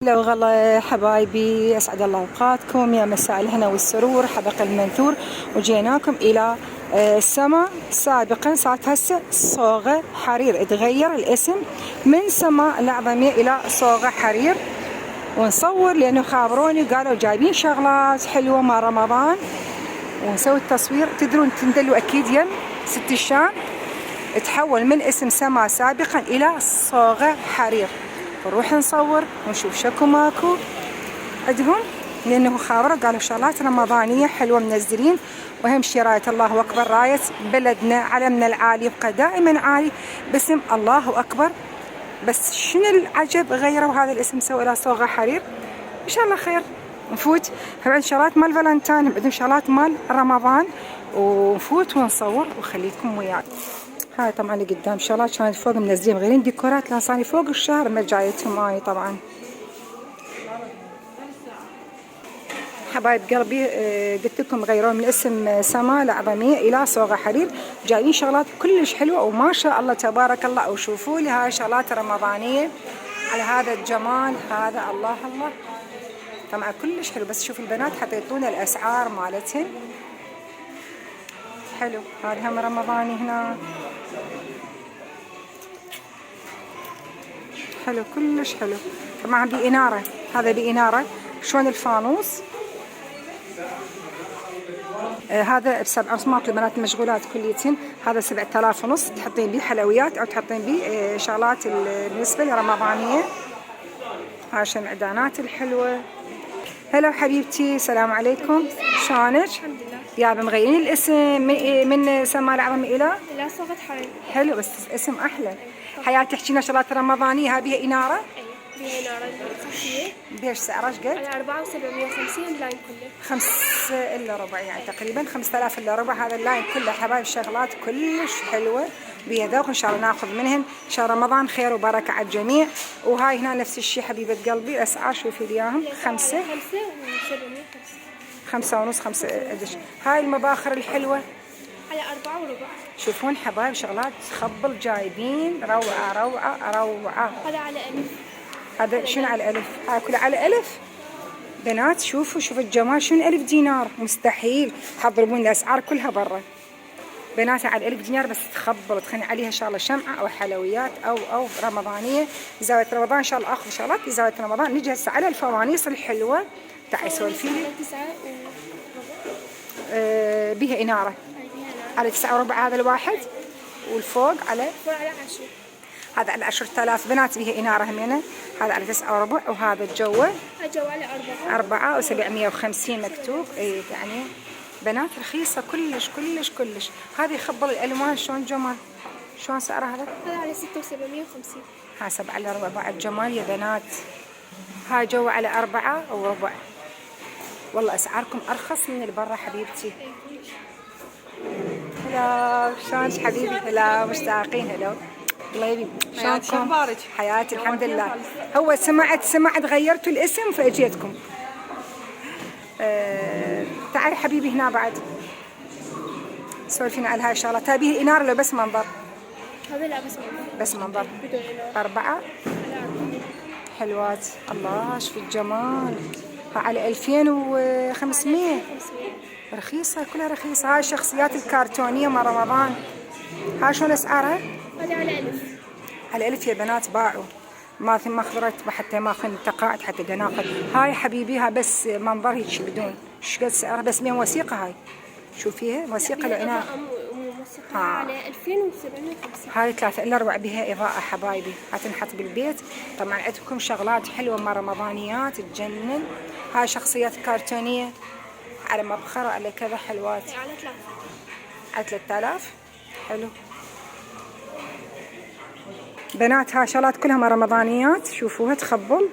هلا وغلا حبايبي، اسعد الله اوقاتكم، يا مساء الهنا والسرور، حبق المنثور. وجيناكم الى السما. سابقا صارت هسه صوغه حرير، تغير الاسم من سما الأعظمية الى صوغه حرير. ونصور لانه خابروني وقالوا جايبين شغلات حلوه مع رمضان ونسوي التصوير. تدرون تندلوا اكيد يم ست الشام تحول من اسم سما سابقا الى صوغه حرير. نروح نصور ونشوف شكو ماكو عندهم، لانه خابره قالوا شغلات رمضانيه حلوه منزلين. واهم شي رايه الله اكبر، رايه بلدنا علمنا العالي يبقى دائما عالي باسم الله اكبر. بس شنو العجب غيروا هذا الاسم سووا له صوغه حرير. ان شاء الله خير. نفوت عندهم شغلات مال فالنتاين، عندهم شغلات مال رمضان، ونفوت ونصور وخليكم وياي. هاي طبعا اللي قدام شغلات كانت فوق منزلين غيرين ديكورات لصاني فوق الشهر ما جايتهم هاي طبعا. حبايب قلبي قلت لكم غيروا من اسم سما الأعظمية الى صوغة حرير، جايين شغلات كلش حلوه وما شاء الله تبارك الله. وشوفوا لي هاي شغلات رمضانيه على هذا الجمال هذا، الله الله طبعا كلش حلو. بس شوف البنات حطيتونا الاسعار مالتهن حلو. هذا هم رمضاني هنا حلو كلش حلو. طبعا بإنارة، هذا بإنارة شلون الفانوس. هذا ب7 أصماط البنات المشغولات كليتهن. هذا 7000 ونص، تحطين بيه حلويات او تحطين بيه شغلات بالنسبه لرمضانيه. هاي الشمعدانات الحلوه. هلا حبيبتي، السلام عليكم، شلونك؟ الحمد لله. يا مغيرين الاسم من سما الأعظم الى صوغة حرير. حلو بس اسم احلى. حياتي تحكي لنا شغلات رمضانيه. هاي بيها اناره؟ بيها إنارة خفية. بيش سعرها ايش قد؟ على 4750 اللاين كله. 5 إلا ربع، يعني تقريبا 5000 إلا ربع. هذا اللاين كله حبايب شغلات كلش حلوه بيها ذوق. ان شاء الله ناخذ منهن. شهر رمضان خير وبركه على الجميع. وهاي هنا نفس الشيء حبيبه قلبي الاسعار شوفي لي اياهم. 5 ونص 5 قديش. هاي المباخر الحلوه على 4 وربع. شوفون حبايب شغلات تخبل جايبين روعه روعه روعه. هذا على ألف. هذا شنو على الألف؟ هاي كلها على ألف بنات. شوفوا الجمال. شنو 1000 دينار؟ مستحيل تضربون الأسعار كلها برا بنات. على 1000 دينار بس تخبل تخلي عليها شغله شمعه او حلويات او رمضانيه. زاويه رمضان ان شاء الله اخذ شغلات في زاويه رمضان. نجي هسه على الفوانيس الحلوه. تعي سولفي لي. 9 وربع. بيها اناره على 9 وربع هذا الواحد، والفوق على 10. هذا على 10000 بنات بيها إنارة همينة. هذا على 9 وربع. وهذا الجوة على 4 و750 مكتوب. اي يعني بنات رخيصة كلش كلش كلش. هذه خبل الألوان شلون جمال. شلون سعرها هذا؟ هذا على 6750. ها 7 إلا ربع الجمال يا بنات. هاي جوة على 4 وربع. والله أسعاركم أرخص من البرة حبيبتي. هلا شلونك حبيبي؟ هلا مشتاقين. هلا الله يبي شلونكم؟ حياتي الحمد لله. هو سمعت غيرتوا الاسم فاجيتكم. تعالي حبيبي هنا بعد سولفينا على هاي الشغلات. هذه اناره لو بس منظر؟ هذا لا بس منظر. بس منظر. بدون إنارة. 4 حلوات. الله شوف الجمال. على 2500 رخيصة كلها رخيصة. هاي الشخصيات الكرتونية مع رمضان. هاي شلون اسعارها؟ هذا على 1000. على 1000 يا بنات. باعوا ما خضرت حتى ما خن تقاعد حتى ناخذ. هاي حبيبيها بس منظر هيك بدون. ايش قد سعرها؟ بس مين وثيقة هاي. شوفيها وثيقة لعناها. على 2750. هاي 3 إلا ربع بها إضاءة حبايبي. هتنحط بالبيت. طبعا عندكم شغلات حلوة مع رمضانيات تجنن. هاي شخصيات كرتونية على مبخرة على كذا حلوات. على 3. على 3000 حلو بنات. هاي شغلات كلها مع رمضانيات. شوفوها تخبل.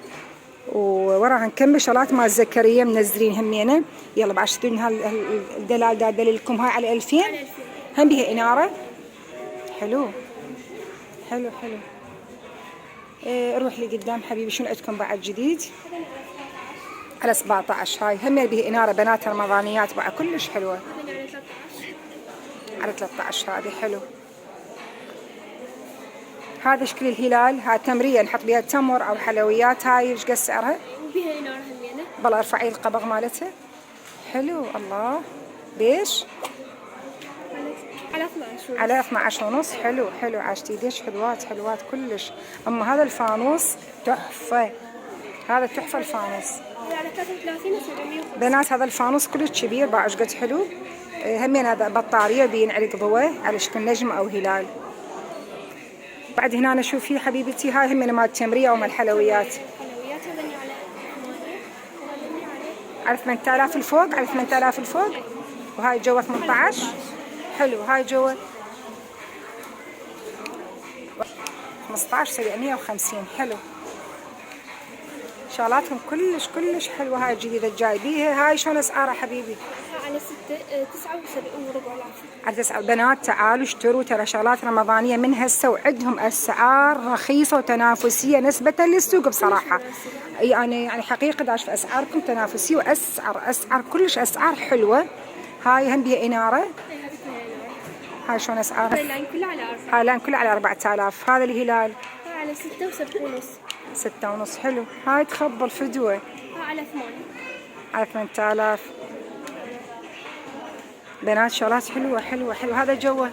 ووراها نكمل شغلات مع الزكريا منزلين همينه. يلا بعد شدون هالدلال دا دليلكم. هاي على 2000 هم بيها إنارة. حلو حلو حلو. روح لي قدام حبيبي. شنو عندكم بعد جديد؟ على 17. هاي هم بيها إنارة بنات رمضانيات بعد كلش حلوة. على 13 هذه حلو. هذا شكل الهلال. هاي تمرية نحط بها تمر او حلويات. هاي ايش قد سعرها؟ وبها إنارة همينة. بالله ارفعي القبض مالتها. حلو الله. بيش؟ على 12 على 12 ونص. حلو حلو عاشتي ليش حلوات حلوات كلش. اما هذا الفانوس تحفة. هذا تحفة الفانوس. هذا على 33 و 750. بنات هذا الفانوس كلش كبير باع ايش قد حلو. همين هذا بطارية بينعلق ضوء على شكل نجم او هلال. بعد هنا أنا شوفي حبيبتي هاي همين مال تمرية ومال حلويات. حلويات هذني على 8 وهذني على 8000 الفوق. على 8000 الفوق. وهاي جوا 18. حلو. هاي جوا 15 750. حلو. شغلاتهم كلش كلش حلوة. هاي الجديدة جايبيها. هاي شلون اسعارها حبيبي؟ على 79 وربع العافية. على 9. بنات تعالوا اشتروا ترى شغلات رمضانية من هسه وعندهم اسعار رخيصة وتنافسية نسبة للسوق بصراحة. يعني حقيقة دا اشوف اسعاركم تنافسية واسعار كلش اسعار حلوة. هاي هم بيها انارة. هاي شلون اسعارها؟ هاي اللاين كله على 4. هاي الان كلها على 4000. هذا الهلال هاي على 6 و7 ونص. 6 ونص. حلو. هاي تخبل فدوة. هاي على 8. على 8000. بنات شغلات حلوة حلوة حلوة. هذا جوه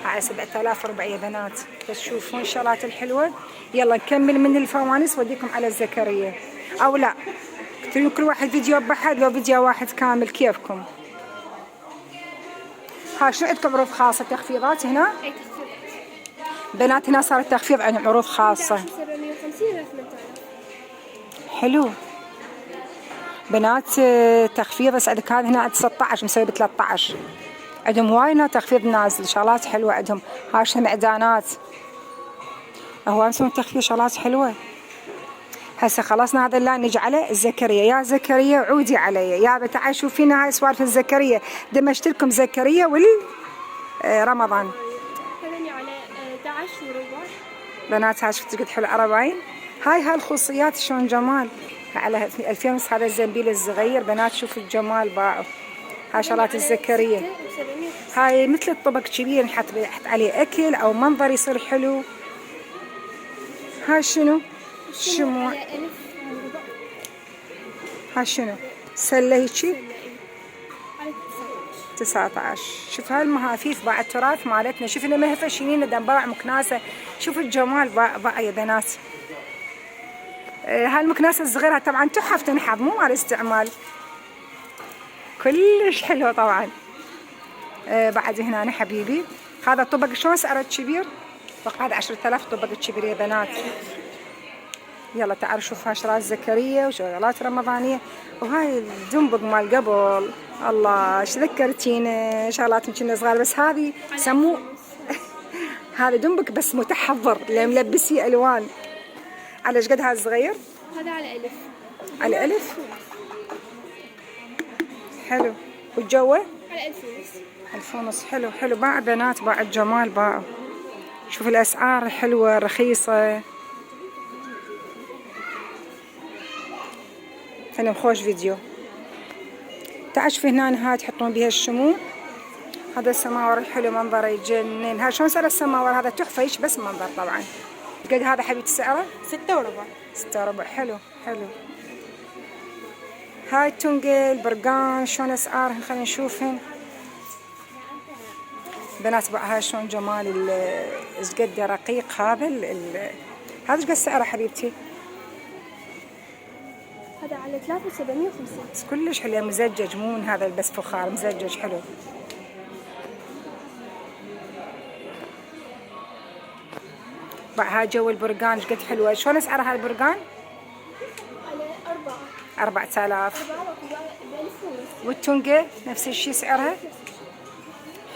على 7000 ربع يا بنات. بس تشوفون الشغلات الحلوة. يلا نكمل من الفوانيس وديكم على الزكريا او لا تريدون كل واحد فيديو بحد لو فيديو واحد كامل كيفكم. ها شنو عندكم عروض خاصة تخفيضات هنا؟ أي تخفيض. بنات هنا صار التخفيض عن عروض خاصة. 750 إلى 8000. حلو. بنات تخفيض اسعدك. هذا هنا عند 16 مسوي ب 13. عندهم هواي هنا تخفيض نازل. شغلات حلوة عندهم. هاش معدانات. هو مسوي تخفيض شغلات حلوة. هسه خلصنا هذا اللاين نجي على الزكريا. يا زكريا عودي علي يا تعالي شوفينا هاي سوالف الزكريا. دمجت لكم زكريا رمضان. هذني على 11 وربع. بنات هاي شفتوا قد حلو 40. هاي الخصوصيات شلون جمال. على 2000 ونص. هذا الزنبيل الصغير. بنات شوفوا الجمال باعوا. هاي شغلات الزكريا. هاي مثل الطبق كبير نحط عليه اكل او منظر يصير حلو. هاي شنو؟ شموع. على 1000 وربع. هاي شنو؟ سلة هيجي على 19. شوف هاي المهافيف باع التراث مالتنا. شوف لنا مهفة شينين دنباع مكناسة. شوف الجمال باع يا بنات. هاي المكناسة الصغيرة طبعا تحف تنحض مو مال استعمال. كلش حلو طبعا. بعد هنا حبيبي هذا طبق شلون سعره كبير؟ بقى هذا 10000 طبق كبير يا بنات. يلا تعالوا شوف هاي شغلات زكريا وشغلات رمضانية. وهاي الدنبق مال قبل. الله ايش ذكرتينا. شغلات كنا صغار بس هذه سموه هذا دنبق بس متحضر اللي ملبسي الوان. على ايش قد هذا الصغير؟ هذا على 1000. على 1000. حلو. والجوه؟ على 1000 ونص. 1000 ونص. حلو حلو. باع بنات باع الجمال باعوا. شوف الاسعار حلوة رخيصة. فيلم خوش فيديو. تعال شوفي هنا هاي تحطون بها الشموع. هذا السماور الحلو منظره يجنن. هاي شلون سعر السماور؟ هذا تحفة ايش بس منظر طبعا. قد هذا حبيبتي سعره؟ 6 وربع. 6 وربع. حلو حلو. هاي التنقل برقان شلون اسعارهن خلينا نشوفهن. بنات بقى هاي شلون جمال ايش قد رقيق هذا هذا ايش قد سعره حبيبتي؟ هذا على 3750. بس كلش حلو مزجج مو من هذا بس فخار مزجج حلو. بقى هاي جو البرقان ايش قد حلوه. شلون اسعار هاي البرقان؟ على 4. 4000. 4 ب 1000 ونص. والتونقة نفس الشيء سعرها؟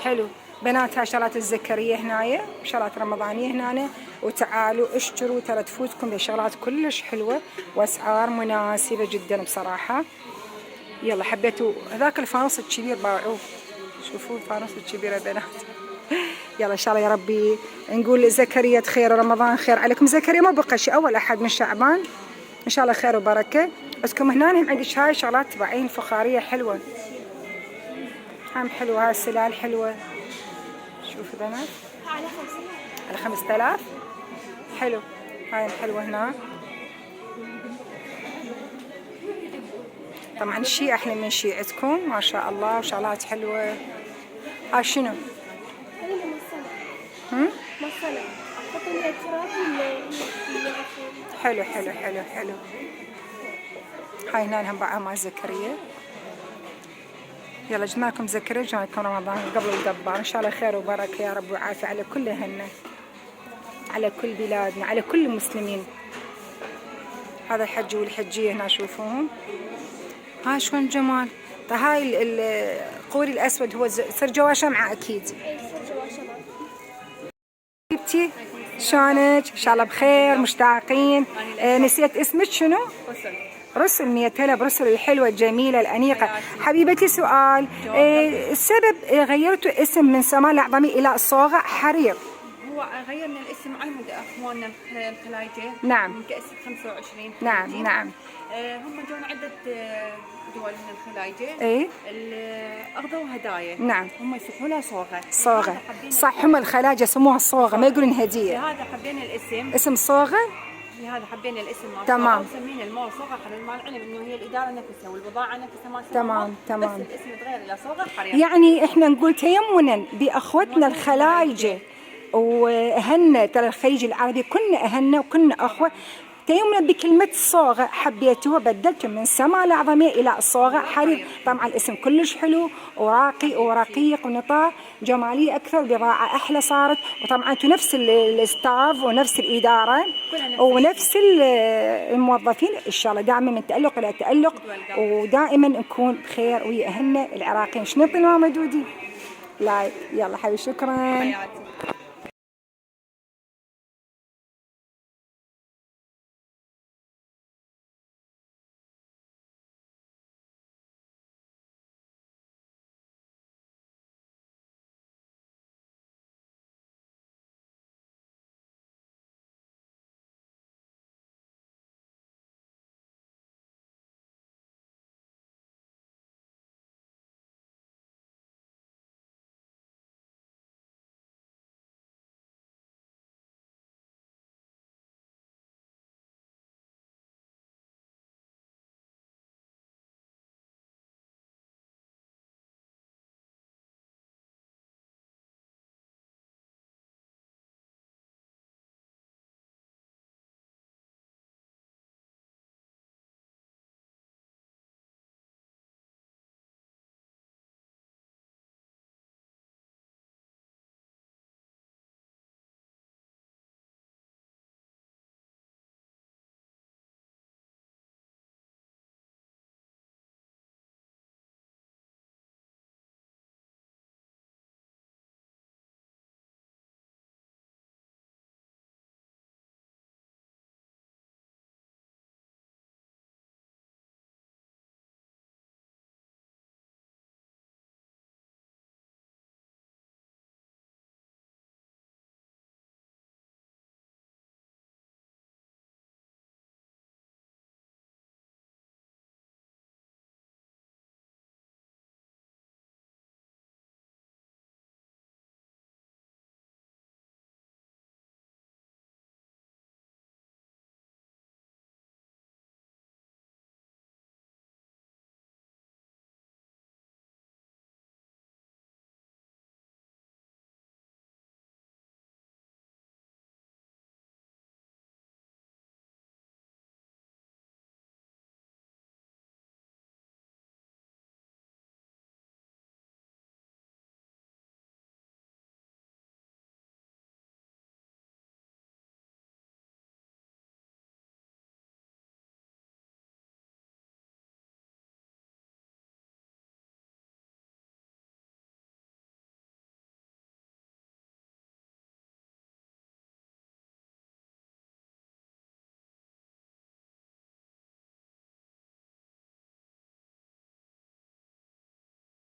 حلو. بنات هاي شغلات الزكريا هنايا شغلات رمضانية هنا. وتعالوا اشتروا ترى تفوتكم بشغلات كلش حلوة واسعار مناسبة جدا بصراحة. يلا حبيتوا هذاك الفانوس الكبير باعوه. شوفوا الفانوس الكبير يا بنات. يلا ان شاء الله يا ربي نقول زكريا خير ورمضان خير عليكم. زكريا ما بقى شيء اول احد من شعبان. ان شاء الله خير وبركة. بسكم هنا هم عندك هاي شغلات تبعين فخارية حلوة. هم حلوة. هاي السلال حلوة. شوفوا بنات على على 5000. حلو، هاي الحلوة هنا. طبعا الشيء احلى من شيعتكم ما شاء الله، وشغلات حلوة. هاي شنو؟ هذه مصلة أحط لها التراب حلو حلو حلو حلو. هاي هنا لهم بعضها مال زكريا. يلا جبنا لكم زكريا، جبنا لكم رمضان قبل القبار، ان شاء الله خير وبركه يا رب وعافيه على كل اهلنا، على كل بلادنا، على كل المسلمين. هذا الحج والحجيه هنا شوفوهم، ها شلون جمال. طيب هاي القوري الاسود هو صار جوا شمعه اكيد. حبيبتي شلونك؟ ان شاء الله بخير مشتاقين. نسيت اسمك شنو؟ رسل. 100 هلا برسل الحلوة الجميلة الأنيقة. حبيبتي سؤال، السبب غيرتوا اسم من سماء الأعظمي إلى صوغة حرير؟ هو غيرنا الاسم على مود اخواننا الخلايجه. نعم. من كأس 25. نعم نعم. هم جونا عدة دول من الخلايجه. ايه. اخذوا هدايا. نعم. هم يسموا لها صوغه. صوغة. صح، هم الخلايجة يسموها صوغة، ما يقولون هدية. لهذا حبينا الاسم. اسم صوغة؟ لهذا حبينا الاسم مال تمام. وسمينا المول صوغه حرير، مع العلم انه هي الاداره نفسها والبضاعه نفسها ما تمام تمام. بس الاسم تغير الى صوغه حرير. يعني احنا نقول تيمنا باخوتنا الخلايجة واهلنا، ترى الخليج العربي كنا اهلنا وكنا اخوه. تيمنا بكلمة صوغة حبيتوها، بدلته من سماء الأعظمية إلى صوغة حرير. طبعا الاسم كلش حلو وراقي ورقيق ونطاع جمالية أكثر، بضاعة أحلى صارت. وطبعا أنتم نفس الستاف ونفس الإدارة ونفس الموظفين، إن شاء الله دائما من تألق إلى تألق، ودائما نكون بخير ويا أهلنا العراقيين. شنو نعطي ماما دودي؟ لايك. يلا حبيبي شكرا.